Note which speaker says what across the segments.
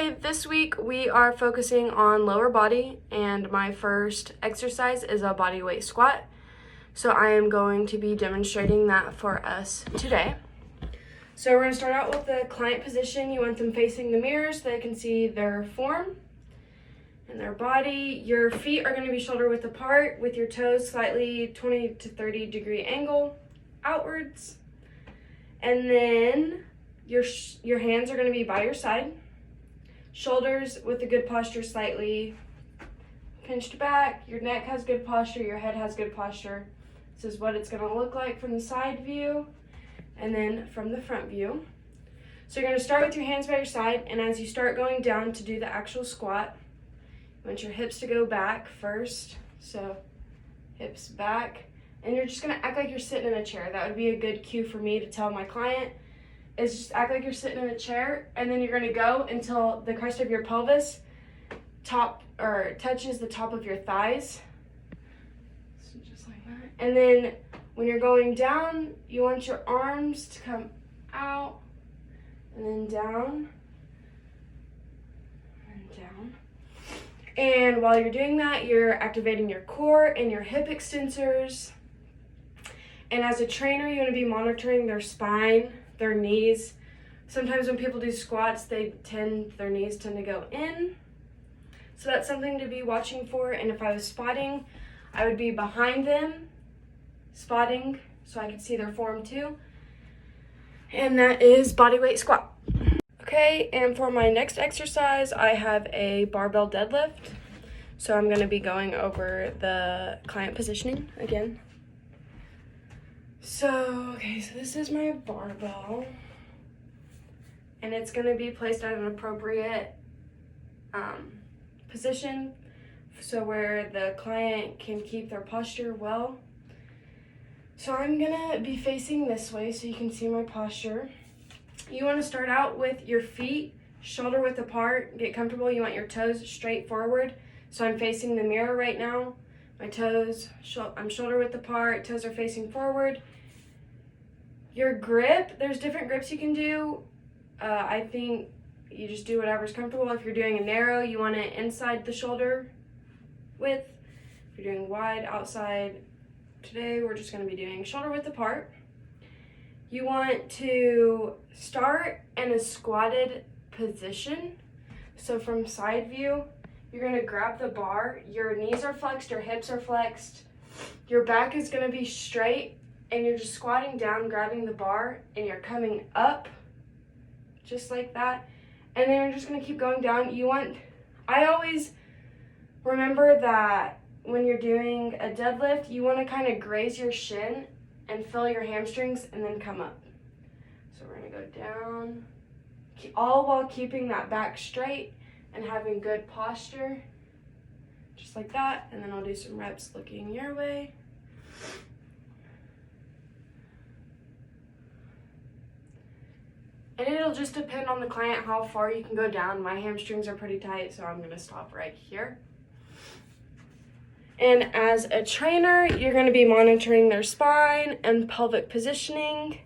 Speaker 1: Okay, this week we are focusing on lower body, and my first exercise is a body weight squat. So I am going to be demonstrating that for us today. So we're going to start out with the client position. You want them facing the mirror so they can see their form and their body. Your feet are going to be shoulder width apart with your toes slightly 20 to 30 degree angle outwards. And then your hands are going to be by your side. Shoulders with a good posture slightly pinched back. Your neck has good posture. Your head has good posture. This is what it's going to look like from the side view and then from the front view. So you're going to start with your hands by your side, and as you start going down to do the actual squat, you want your hips to go back first. So hips back, and you're just going to act like you're sitting in a chair. That would be a good cue for me to tell my client, is just act like you're sitting in a chair, and then you're going to go until the crest of your pelvis touches the top of your thighs. So just like that. And then when you're going down, you want your arms to come out and then down and down. And while you're doing that, you're activating your core and your hip extensors. And as a trainer, you want to be monitoring their spine, their knees. Sometimes when people do squats, their knees tend to go in. So that's something to be watching for. And if I was spotting, I would be behind them, spotting, so I could see their form too. And that is body weight squat. Okay, and for my next exercise, I have a barbell deadlift. So I'm gonna be going over the client positioning again. So this is my barbell, and it's going to be placed at an appropriate position, so where the client can keep their posture well. So I'm going to be facing this way so you can see my posture. You want to start out with your feet shoulder width apart, get comfortable. You want your toes straight forward. So I'm facing the mirror right now. My toes, I'm shoulder width apart, toes are facing forward. Your grip, there's different grips you can do. I think you just do whatever's comfortable. If you're doing a narrow, you want it inside the shoulder width. If you're doing wide, outside. Today, we're just gonna be doing shoulder width apart. You want to start in a squatted position. So from side view, you're gonna grab the bar. Your knees are flexed, your hips are flexed. Your back is gonna be straight, and you're just squatting down, grabbing the bar, and you're coming up just like that. And then you're just gonna keep going down. I always remember that when you're doing a deadlift, you wanna kind of graze your shin and fill your hamstrings and then come up. So we're gonna go down, all while keeping that back straight and having good posture, just like that. And then I'll do some reps looking your way. And it'll just depend on the client how far you can go down. My hamstrings are pretty tight, so I'm gonna stop right here. And as a trainer, you're gonna be monitoring their spine and pelvic positioning,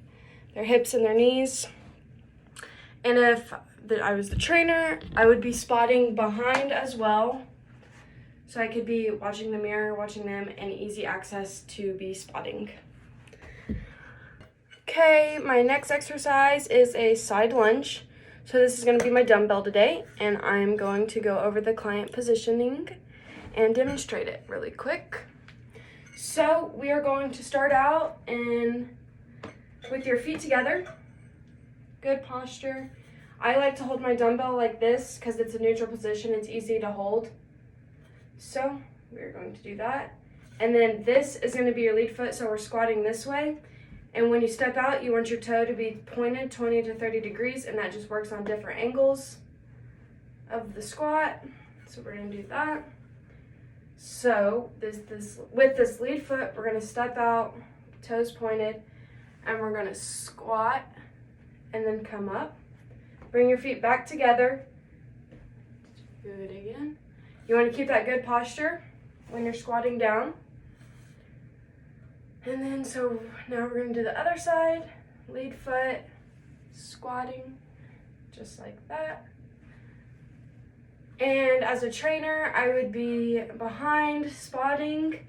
Speaker 1: their hips and their knees. And if I was the trainer, I would be spotting behind as well. So I could be watching the mirror, watching them, and easy access to be spotting. Okay, my next exercise is a side lunge. So this is going to be my dumbbell today, and I'm going to go over the client positioning and demonstrate it really quick. So we are going to start out with your feet together, good posture. I like to hold my dumbbell like this because it's a neutral position, it's easy to hold. So we're going to do that. And then this is going to be your lead foot, so we're squatting this way. And when you step out, you want your toe to be pointed 20 to 30 degrees, and that just works on different angles of the squat. So we're gonna do that. So with this lead foot, we're gonna step out, toes pointed, and we're gonna squat and then come up. Bring your feet back together. Do it again. You wanna keep that good posture when you're squatting down. And then, so now we're gonna do the other side, lead foot, squatting, just like that. And as a trainer, I would be behind spotting,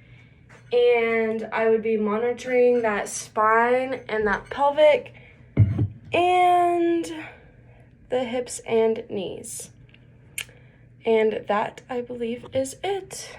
Speaker 1: and I would be monitoring that spine and that pelvic and the hips and knees. And that, I believe, is it.